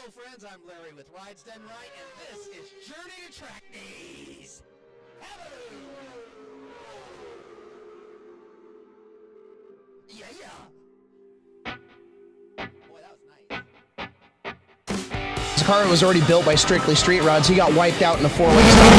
Hello friends, I'm Larry with Rides Done Right, and this is Journey to Track Days. Hello! Yeah. Boy, that was nice. His car was already built by Strictly Street Rods. He got wiped out in the 4-lane stop.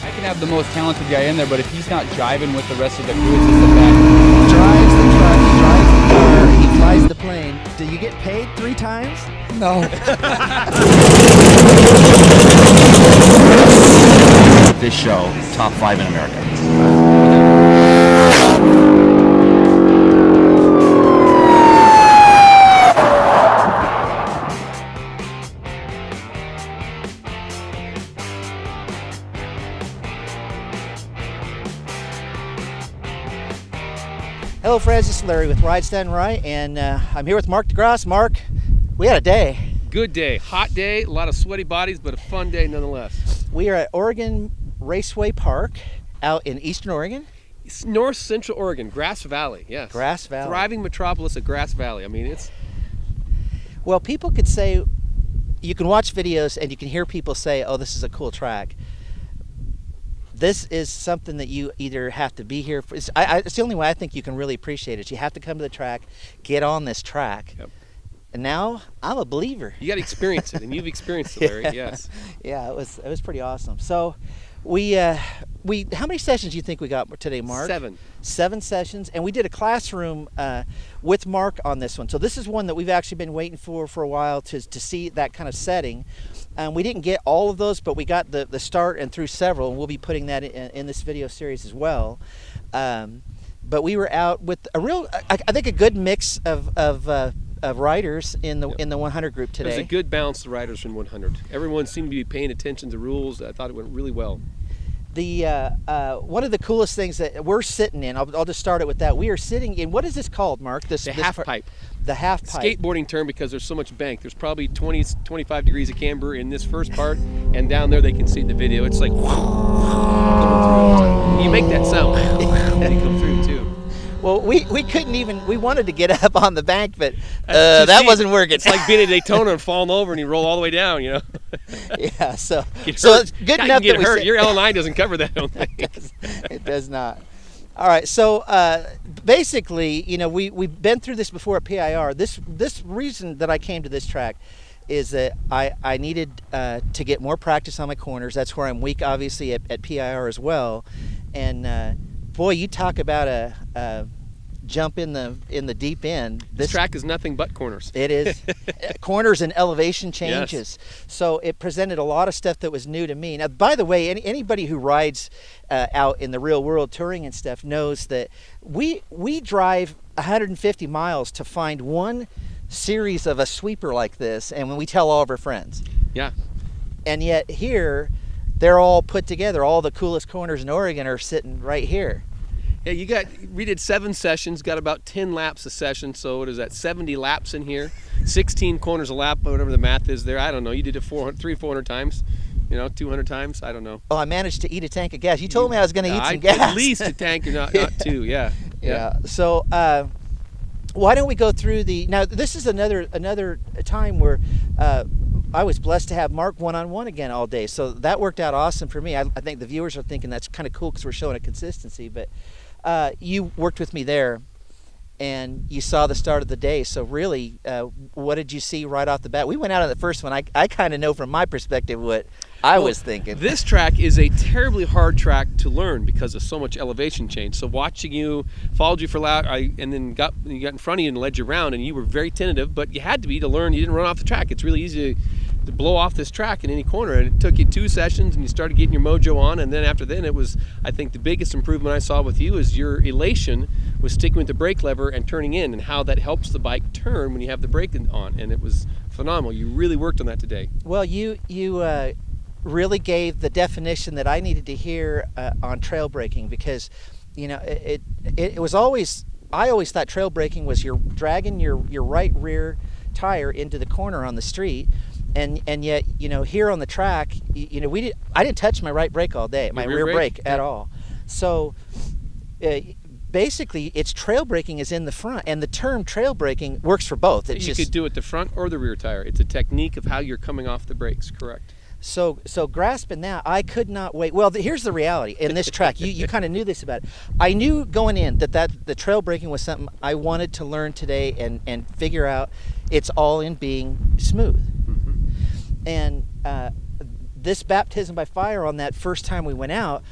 I can have the most talented guy in there, but if he's not jiving with the rest of the crew, it's just a bad. Drives the truck, he drives the car, he flies the plane. Do you get paid 3 times? No. This show, top 5 in America. Hello friends, this is Larry with Rides Done Right, and I'm here with Mark DeGrasse. Mark, we had a day. Good day, hot day, a lot of sweaty bodies, but a fun day nonetheless. We are at Oregon Raceway Park out in Eastern Oregon. It's North Central Oregon, Grass Valley, yes. Grass Valley. Thriving metropolis of Grass Valley. I mean, it's... Well, people could say, you can watch videos and you can hear people say, oh, this is a cool track. This is something that you either have to be here for. It's the only way I think you can really appreciate it. You have to come to the track, get on this track. Yep. And now I'm a believer. You got to experience it, and you've experienced it, Larry, yes. Yeah, it was pretty awesome. So we how many sessions do you think we got today, Mark? 7. 7 sessions, and we did a classroom with Mark on this one. So this is one that we've actually been waiting for a while to see that kind of setting. We didn't get all of those, but we got the start and through several, and we'll be putting that in this video series as well. But we were out with a real, I think, a good mix of riders in the 100 group today. There's a good balance of riders in 100. Everyone seemed to be paying attention to rules. I thought it went really well. The one of the coolest things that we're sitting in, I'll just start it with that. We are sitting in, what is this called, Mark? The half pipe. The half pipe. Skateboarding term because there's so much bank. There's probably 25 degrees of camber in this first part, and down there they can see the video. It's like you make that sound when you come through too. Well, we couldn't even, we wanted to get up on the bank, but that wasn't working. It's like being at Daytona and falling over and you roll all the way down, you know. Yeah, so it's good God, enough you that get hurt. Your L9 doesn't cover that, I don't think. It does not. All right, so basically, you know, we've been through this before at PIR. This reason that I came to this track is that I needed to get more practice on my corners. That's where I'm weak, obviously, at PIR as well. And boy, you talk about a jump in the deep end. This track is nothing but corners. It is. Corners and elevation changes. Yes. So it presented a lot of stuff that was new to me. Now, by the way, anybody who rides out in the real world touring and stuff knows that we drive 150 miles to find one series of a sweeper like this, and when we tell all of our friends. Yeah. And yet here, they're all put together. All the coolest corners in Oregon are sitting right here. Yeah, we did 7 sessions, got about 10 laps a session, so what is that, 70 laps in here, 16 corners a lap, whatever the math is there. I don't know, you did it 400 times, you know, 200 times, I don't know. Oh, I managed to eat a tank of gas. You told me I was going to eat some gas. At least a tank, not 2, yeah. Yeah, so why don't we go through now this is another time where I was blessed to have Mark one-on-one again all day, so that worked out awesome for me. I think the viewers are thinking that's kind of cool because we're showing a consistency, but you worked with me there and you saw the start of the day, so really what did you see right off the bat? We went out on the first one. I kind of know from my perspective what I was thinking. This track is a terribly hard track to learn because of so much elevation change. So watching you, followed you for a lap, and then got in front of you and led you around, and you were very tentative, but you had to be to learn. You didn't run off the track. It's really easy to blow off this track in any corner, and it took you 2 sessions, and you started getting your mojo on, and then after then it was, I think the biggest improvement I saw with you is your elation was sticking with the brake lever and turning in, and how that helps the bike turn when you have the brake on, and it was phenomenal. You really worked on that today. Well, you really gave the definition that I needed to hear on trail braking, because you know it was always, I always thought trail braking was you're dragging your right rear tire into the corner on the street, and yet, you know, here on the track, you know, I didn't touch my right brake all day, my rear brake at all. So basically it's trail braking is in the front, and the term trail braking works for both. It's You just could do it the front or the rear tire. It's a technique of how you're coming off the brakes, correct? so grasping that, I could not wait. Well, here's the reality in this track. You kind of knew this about it. I knew going in that the trail braking was something I wanted to learn today and figure out. It's all in being smooth. And this baptism by fire on that first time we went out,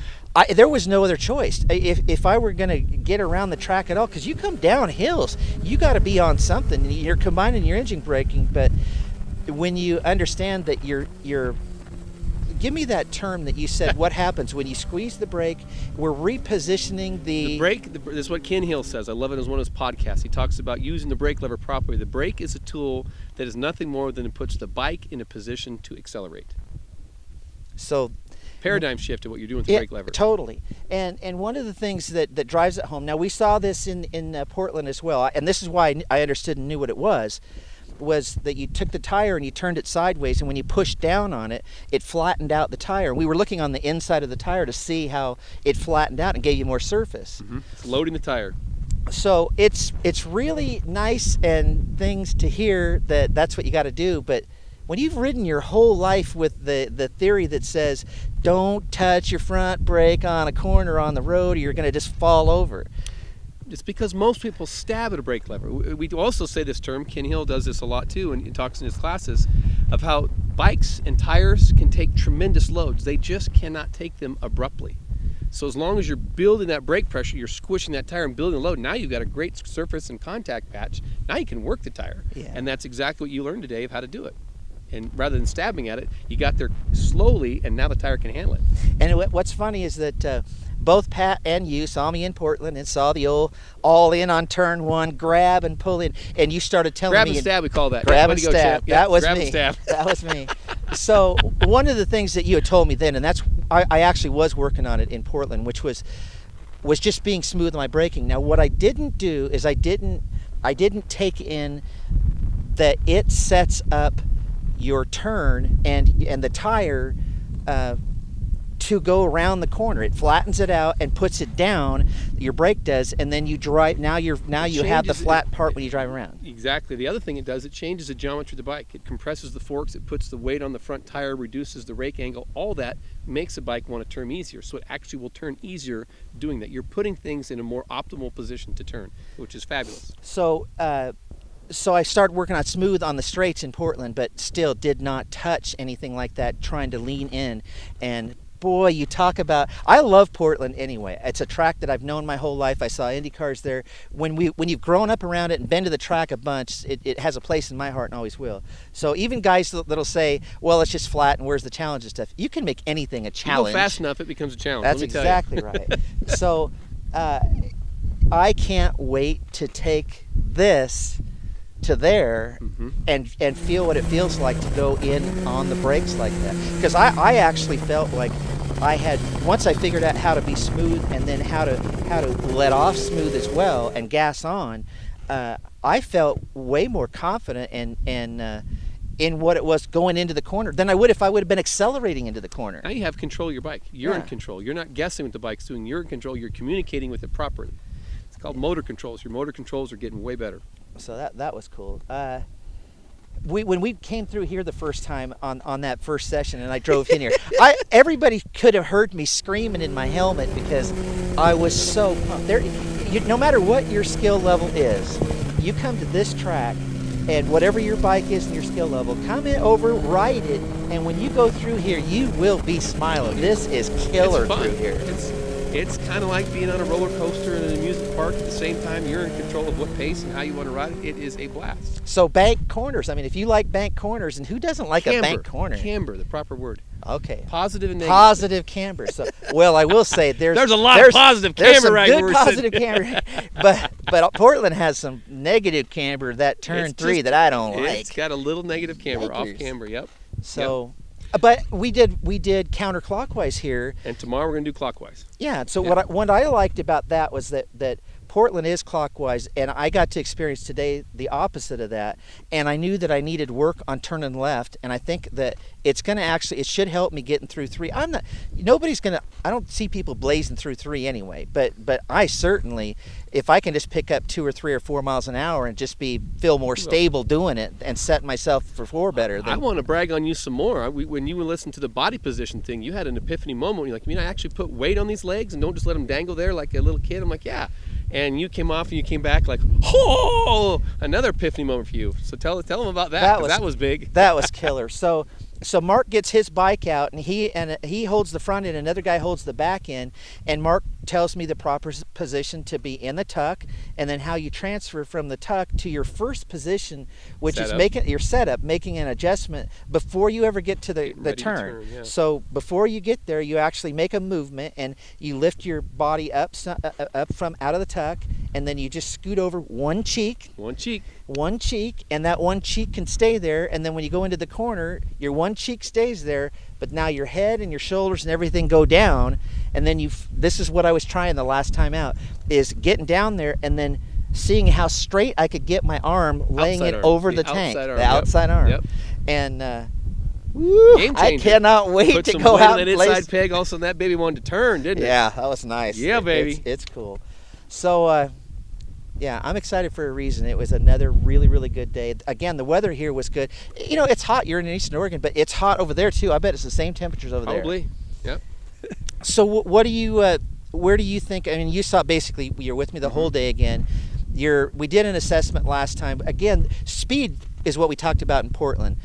there was no other choice. If I were going to get around the track at all, because you come down hills, you got to be on something. You're combining your engine braking, but when you understand that you're give me that term that you said. What happens when you squeeze the brake? We're repositioning The brake, this is what Ken Hill says. I love it as one of his podcasts. He talks about using the brake lever properly. The brake is a tool that is nothing more than it puts the bike in a position to accelerate. So Paradigm shift to what you're doing with the brake lever. Totally. And one of the things that drives it home, now we saw this in Portland as well, and this is why I understood and knew what it was that you took the tire and you turned it sideways, and when you pushed down on it, it flattened out the tire. And we were looking on the inside of the tire to see how it flattened out and gave you more surface. It's loading the tire. So it's really nice and things to hear that's what you got to do, but when you've ridden your whole life with the theory that says don't touch your front brake on a corner on the road or you're going to just fall over. It's because most people stab at a brake lever. We also say this term, Ken Hill does this a lot too, and he talks in his classes, of how bikes and tires can take tremendous loads. They just cannot take them abruptly. So as long as you're building that brake pressure, you're squishing that tire and building a load, now you've got a great surface and contact patch. Now you can work the tire. Yeah. And that's exactly what you learned today of how to do it. And rather than stabbing at it, you got there slowly, and now the tire can handle it. And what's funny is that both Pat and you saw me in Portland and saw the old all in on turn one, grab and pull in, and you started telling Grab me. and stab, we call that. Grab Way and to go, stab. champ. Yeah, That was grab me. And stab. That was me. So one of the things that you had told me then, and that's I actually was working on it in Portland, which was just being smooth in my braking. Now what I didn't do is I didn't take in that it sets up your turn and the tire to go around the corner. It flattens it out and puts it down. Your brake does, and then you drive. Now you have the flat part when you drive around. Exactly. The other thing it does, it changes the geometry of the bike. It compresses the forks. It puts the weight on the front tire, reduces the rake angle. All that makes the bike want to turn easier. So it actually will turn easier doing that. You're putting things in a more optimal position to turn, which is fabulous. So I started working on smooth on the straights in Portland, but still did not touch anything like that, trying to lean in. And boy, you talk about, I love Portland anyway. It's a track that I've known my whole life. I saw Indy cars there. When you've grown up around it and been to the track a bunch, it has a place in my heart and always will. So even guys that'll say, well, it's just flat and where's the challenge and stuff, you can make anything a challenge. You go fast enough, it becomes a challenge. That's let me tell you. exactly right. So I can't wait to take this to there and feel what it feels like to go in on the brakes like that, because I actually felt like I had, once I figured out how to be smooth and then how to let off smooth as well and gas on, I felt way more confident in what it was going into the corner than I would if I would have been accelerating into the corner. Now you have control of your bike. You're in control. You're not guessing what the bike's doing. You're in control. You're communicating with it properly. It's called motor controls. Your motor controls are getting way better. So that was cool. When we came through here the first time on that first session, and I drove in here, everybody could have heard me screaming in my helmet because I was so pumped. No matter what your skill level is, you come to this track, and whatever your bike is and your skill level, come in over, ride it, and when you go through here, you will be smiling. This is killer It's fun. through here. It's kind of like being on a roller coaster in an amusement park. At the same time, you're in control of what pace and how you want to ride it. It is a blast. So bank corners. I mean, if you like bank corners, and who doesn't like a bank corner? Camber, the proper word. Okay. Positive and negative. Positive camber. So, well, I will say there's a lot of positive camber right There's where some we're good positive camber, but Portland has some negative camber. That turn three that I don't like. It's got a little negative camber, Yikers. off camber. Yep. So. But we did counterclockwise here, And tomorrow we're gonna do clockwise. Yeah. So what I liked about that was that Portland is clockwise, and I got to experience today the opposite of that. And I knew that I needed work on turning left, and I think that it's going to actually, it should help me getting through 3. I don't see people blazing through 3 anyway, but I certainly, if I can just pick up 2 or 3 or 4 miles an hour and just feel more stable doing it and set myself for 4 better. I want to brag on you some more. When you listened to the body position thing, you had an epiphany moment. You're like, I actually put weight on these legs and don't just let them dangle there like a little kid. I'm like, yeah. And you came off and you came back like, oh, another epiphany moment for you. So tell them about that. That was big. That was killer. So Mark gets his bike out, and he holds the front end, another guy holds the back end, and Mark tells me the proper position to be in the tuck, and then how you transfer from the tuck to your first position, which is making your setup, making an adjustment before you ever get to the turn. Yeah. So before you get there, you actually make a movement, and you lift your body up from out of the tuck, and then you just scoot over one cheek, and that one cheek can stay there, and then when you go into the corner, your one cheek stays there, but now your head and your shoulders and everything go down, and then this is what I was trying the last time out, is getting down there and then seeing how straight I could get my arm, laying it over the tank, the outside arm. Yep. And woo, I cannot wait to go out and inside place. Peg, all of a sudden that baby wanted to turn, didn't it? Yeah, that was nice. Yeah, baby. It's cool. So, yeah, I'm excited for a reason. It was another really, really good day. Again, the weather here was good. It's hot. You're in Eastern Oregon, but it's hot over there too. I bet it's the same temperatures over there. Probably. Yep. So what do you, where do you think? I mean, you saw basically you're with me the whole day again. We did an assessment last time. Again, speed is what we talked about in Portland,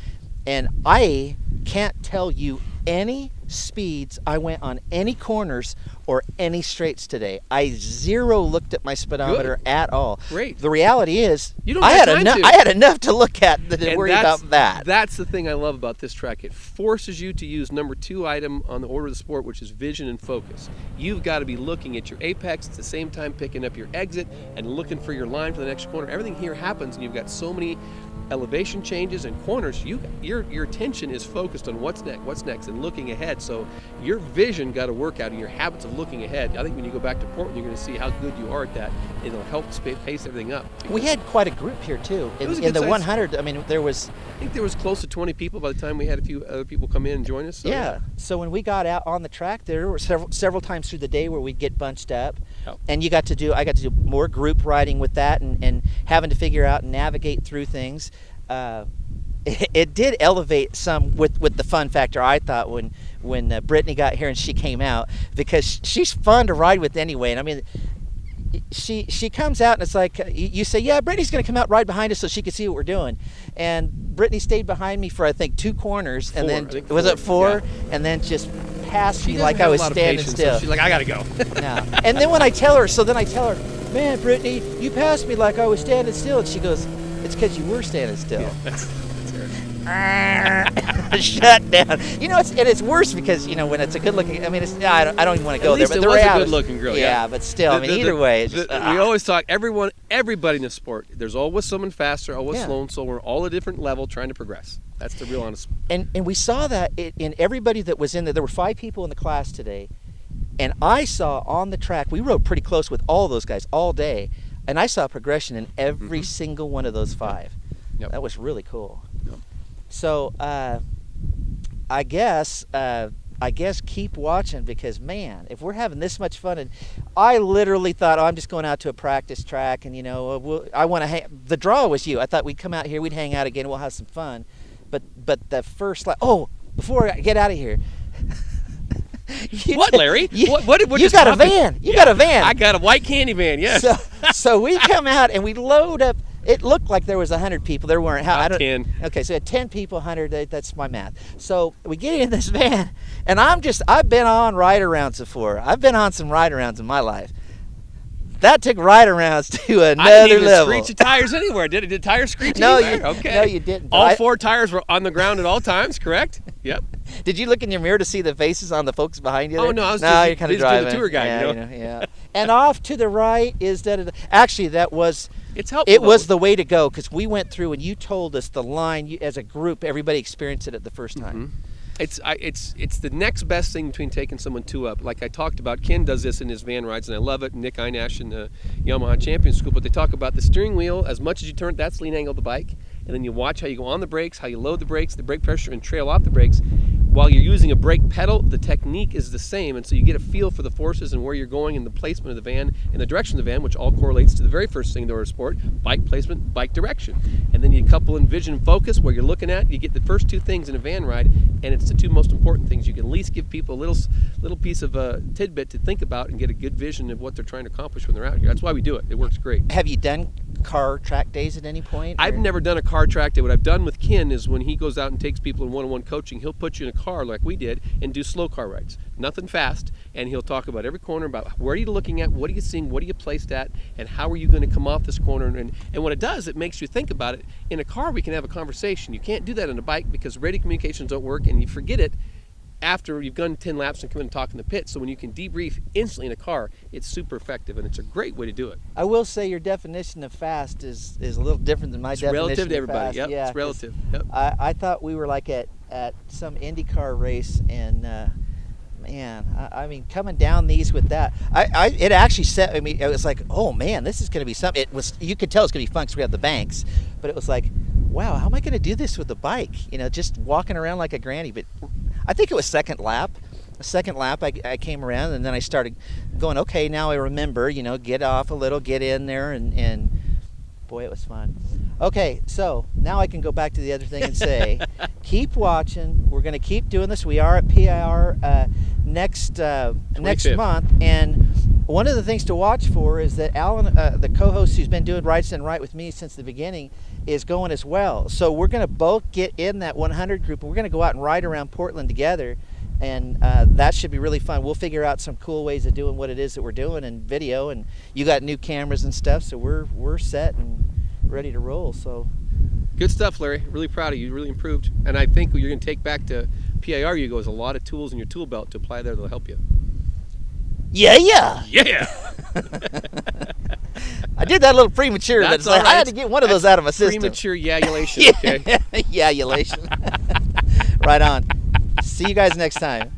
and I can't tell you any speeds I went on any corners or any straights today. I zero looked at my speedometer at all. Great. The reality is, I had enough to look at to worry about that. That's the thing I love about this track. It forces you to use number 2 item on the order of the sport, which is vision and focus. You've got to be looking at your apex at the same time picking up your exit and looking for your line for the next corner. Everything here happens, and you've got so many elevation changes and corners. Your attention is focused on what's next and looking ahead. So your vision got to work out, and your habits of looking ahead. I think when you go back to Portland, you're going to see how good you are at that. It'll help pace everything up. We had quite a group here too. In the size. 100, I mean, I think there was close to 20 people by the time we had a few other people come in and join us. So, yeah. So when we got out on the track, there were several times through the day where we'd get bunched up, and I got to do more group riding with that, and having to figure out and navigate through things. It did elevate some with the fun factor, I thought, when Brittany got here and she came out, because she's fun to ride with anyway. And I mean, she comes out and it's like you say, yeah, Brittany's going to come out ride behind us so she can see what we're doing. And Brittany stayed behind me for I think 2 corners, and then was it 4? Yeah. And then just passed me like I was standing still. So she's like, I gotta go. No. And then when I tell her, man, Brittany, you passed me like I was standing still, and she goes, it's because you were standing still. Yeah, that's Shut down. It's worse because when it's a good-looking. I mean, I don't even want to go there. But the reality, a good-looking girl. Yeah, but still, either way, it's just, we always talk. Everybody in the sport. There's always someone faster, always slow, so we're all at a different level trying to progress. That's the real honest. And we saw that in everybody that was in there. There were 5 people in the class today, and I saw on the track. We rode pretty close with all those guys all day, and I saw progression in every single one of those 5. Yep. That was really cool. Yep. So I guess keep watching, because man, if we're having this much fun, and I literally thought, I'm just going out to a practice track, and I want to hang. The draw was you. I thought we'd come out here, we'd hang out again, we'll have some fun. But the first before I get out of here. What, Larry? You got a van. You got a van. I got a white candy van. Yes. So we come out and we load up. It looked like there was 100 people. There weren't. 10. Okay, so 10 people, 100. That's my math. So we get in this van, and I've been on ride-arounds before. I've been on some ride-arounds in my life. That took ride-arounds to another level. I didn't even screech the tires anywhere. Did it? Did tires screech anywhere? Okay. No, you didn't. All 4 tires were on the ground at all times, correct? Yep. Did you look in your mirror to see the faces on the folks behind you there? Oh, no, you're kind of driving. The tour guide, Yeah. And off to the right is actually that was. It's helpful. It was the way to go, because we went through and you told us the line as a group. Everybody experienced it at the first time. It's the next best thing between taking someone 2-up. Like I talked about, Ken does this in his van rides, and I love it. Nick Einash in the Yamaha Champion School, but they talk about the steering wheel. As much as you turn it, that's lean angle of the bike, and then you watch how you go on the brakes, how you load the brakes, the brake pressure, and trail off the brakes. While you're using a brake pedal, the technique is the same, and so you get a feel for the forces and where you're going and the placement of the van and the direction of the van, which all correlates to the very first thing in the sport: bike placement, bike direction. And then you couple in vision and focus, where you're looking at. You get the first two things in a van ride, and it's the two most important things. You can at least give people a little piece of a tidbit to think about and get a good vision of what they're trying to accomplish when they're out here. That's why we do it. It works great. Have you done car track days at any point? I've never done a car track day. What I've done with Ken is when he goes out and takes people in one-on-one coaching, he'll put you in a car like we did and do slow car rides. Nothing fast, and he'll talk about every corner, about where are you looking at, what are you seeing, what are you placed at, and how are you going to come off this corner. And what it does, it makes you think about it. In a car, we can have a conversation. You can't do that on a bike because radio communications don't work, and you forget it after you've done 10 laps and come in and talk in the pit. So when you can debrief instantly in a car, it's super effective, and it's a great way to do it. I will say your definition of fast is a little different than my definition Relative to of everybody. fast. Yep, Yeah, it's relative. Yep. I thought we were like at some IndyCar race, and man, I mean, coming down these with that, it actually set. I mean, it was like, oh man, this is going to be something. It was, you could tell it's going to be fun because we have the banks, but it was like, wow, how am I going to do this with the bike? You know, just walking around like a granny. But I think it was second lap. I came around, and then I started going, okay, now I remember, you know, get off a little, get in there, and boy, it was fun. Okay, so now I can go back to the other thing and say, keep watching. We're going to keep doing this. We are at PIR next month, and one of the things to watch for is that Alan, the co-host who's been doing Rides and Right with me since the beginning, is going as well. So we're going to both get in that 100 group, and we're going to go out and ride around Portland together, and that should be really fun. We'll figure out some cool ways of doing what it is that we're doing in video, and you got new cameras and stuff, so we're set and ready to roll. So good stuff, Larry. Really proud of you. You really improved, and I think what you're going to take back to PIR, you go, is a lot of tools in your tool belt to apply there that'll help you. Yeah. I did that a little premature, but it's like, I had to get one of those out of my system. Premature yagulation, okay? Yagulation. Right on. See you guys next time.